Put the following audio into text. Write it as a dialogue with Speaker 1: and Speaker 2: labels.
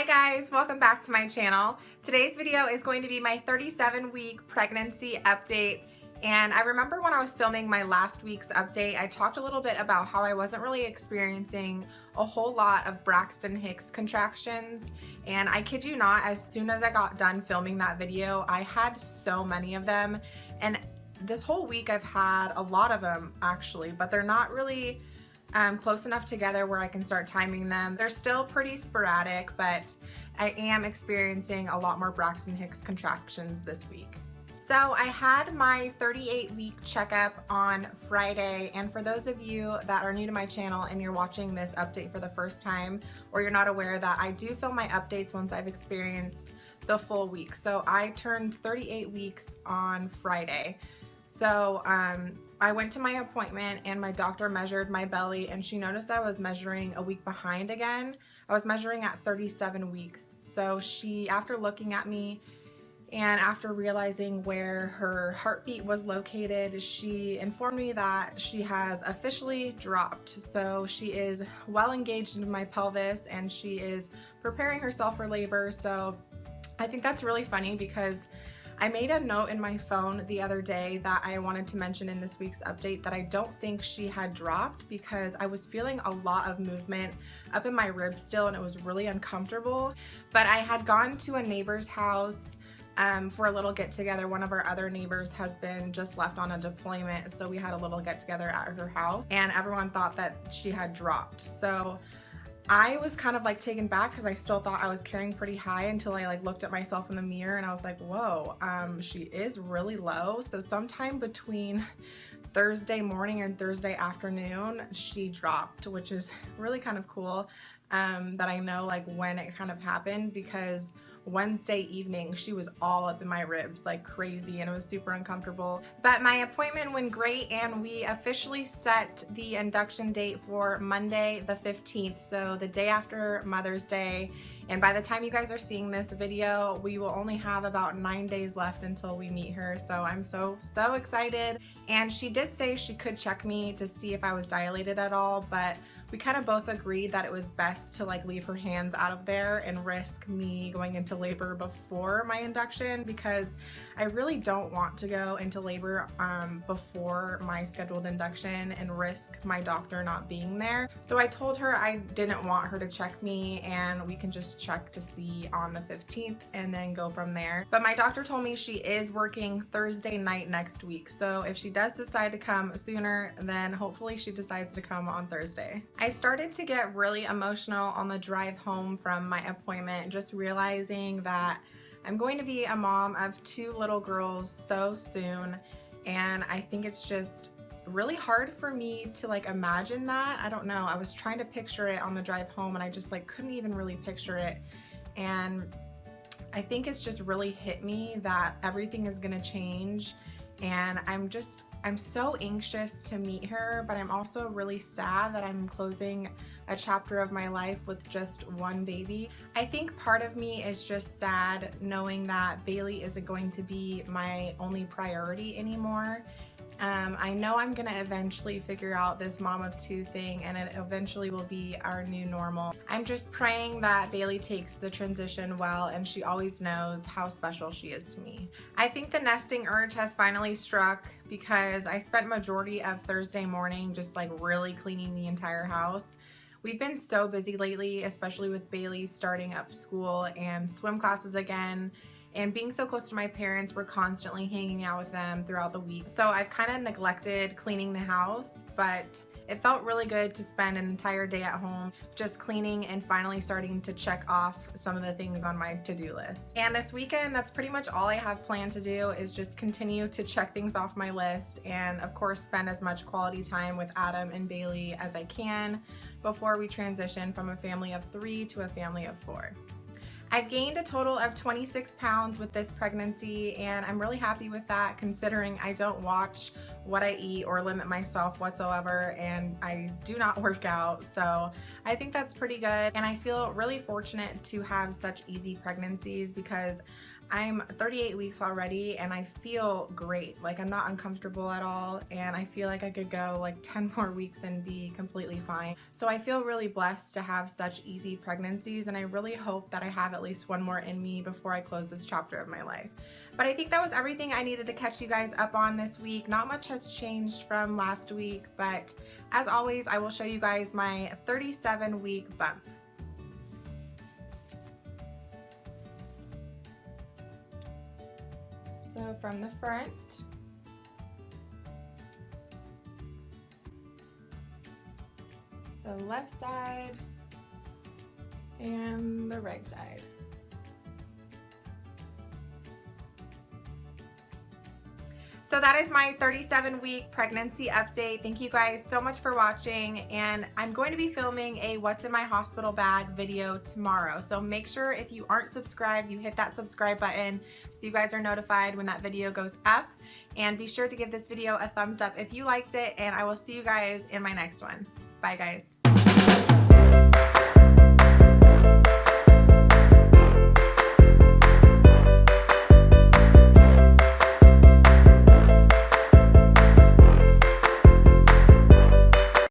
Speaker 1: Hi guys, welcome back to my channel. Today's video is going to be my 37-week pregnancy update. And I remember when I was filming my last week's update, I talked a little bit about how I wasn't really experiencing a whole lot of Braxton Hicks contractions. And I kid you not, as soon as I got done filming that video, I had so many of them. And this whole week I've had a lot of them actually, but they're not really close enough together where I can start timing them. They're still pretty sporadic, but I am experiencing a lot more Braxton Hicks contractions this week. So I had my 38-week checkup on Friday, and for those of you that are new to my channel and you're watching this update for the first time, or you're not aware that I do film my updates once I've experienced the full week. So I turned 38 weeks on Friday. So I went to my appointment and my doctor measured my belly, and she noticed I was measuring a week behind again. I was measuring at 37 weeks. So she, after looking at me and after realizing where her heartbeat was located, she informed me that she has officially dropped. So she is well engaged into my pelvis and she is preparing herself for labor. So I think that's really funny because I made a note in my phone the other day that I wanted to mention in this week's update that I don't think she had dropped, because I was feeling a lot of movement up in my ribs still and it was really uncomfortable. But I had gone to a neighbor's house for a little get together. One of our other neighbors has been just left on a deployment, so we had a little get together at her house and everyone thought that she had dropped. So I was kind of like taken back because I still thought I was carrying pretty high until I like looked at myself in the mirror and I was like, whoa, she is really low. So sometime between Thursday morning and Thursday afternoon, she dropped, which is really kind of cool that I know like when it kind of happened, because Wednesday evening she was all up in my ribs like crazy and it was super uncomfortable. But my appointment went great and we officially set the induction date for Monday the 15th, so the day after Mother's Day. And by the time you guys are seeing this video, we will only have about 9 days left until we meet her. So I'm so excited. And she did say she could check me to see if I was dilated at all, but we kind of both agreed that it was best to like leave her hands out of there and risk me going into labor before my induction, because I really don't want to go into labor before my scheduled induction and risk my doctor not being there. So I told her I didn't want her to check me and we can just check to see on the 15th and then go from there. But my doctor told me she is working Thursday night next week. So if she does decide to come sooner, then hopefully she decides to come on Thursday. I started to get really emotional on the drive home from my appointment, just realizing that I'm going to be a mom of 2 little girls so soon, and I think it's just really hard for me to like imagine that. I don't know, I was trying to picture it on the drive home and I just like couldn't even really picture it, and I think it's just really hit me that everything is gonna change, and I'm so anxious to meet her, but I'm also really sad that I'm closing a chapter of my life with just one baby. I think part of me is just sad knowing that Baylee isn't going to be my only priority anymore. I know I'm gonna eventually figure out this mom of 2 thing and it eventually will be our new normal. I'm just praying that Baylee takes the transition well and she always knows how special she is to me. I think the nesting urge has finally struck because I spent majority of Thursday morning just like really cleaning the entire house. We've been so busy lately, especially with Baylee starting up school and swim classes again. And being so close to my parents, we're constantly hanging out with them throughout the week. So I've kind of neglected cleaning the house, but it felt really good to spend an entire day at home just cleaning and finally starting to check off some of the things on my to-do list. And this weekend, that's pretty much all I have planned to do, is just continue to check things off my list and of course spend as much quality time with Adam and Baylee as I can before we transition from a family of 3 to a family of 4. I've gained a total of 26 pounds with this pregnancy, and I'm really happy with that considering I don't watch what I eat or limit myself whatsoever, and I do not work out, so I think that's pretty good. And I feel really fortunate to have such easy pregnancies because I'm 38 weeks already and I feel great. Like I'm not uncomfortable at all, and I feel like I could go like 10 more weeks and be completely fine. So I feel really blessed to have such easy pregnancies, and I really hope that I have at least one more in me before I close this chapter of my life. But I think that was everything I needed to catch you guys up on this week. Not much has changed from last week, but as always, I will show you guys my 37-week bump. So from the front, the left side, and the right side. So that is my 37-week pregnancy update. Thank you guys so much for watching, and I'm going to be filming a what's in my hospital bag video tomorrow. So make sure if you aren't subscribed, you hit that subscribe button so you guys are notified when that video goes up. And be sure to give this video a thumbs up if you liked it, and I will see you guys in my next one. Bye guys.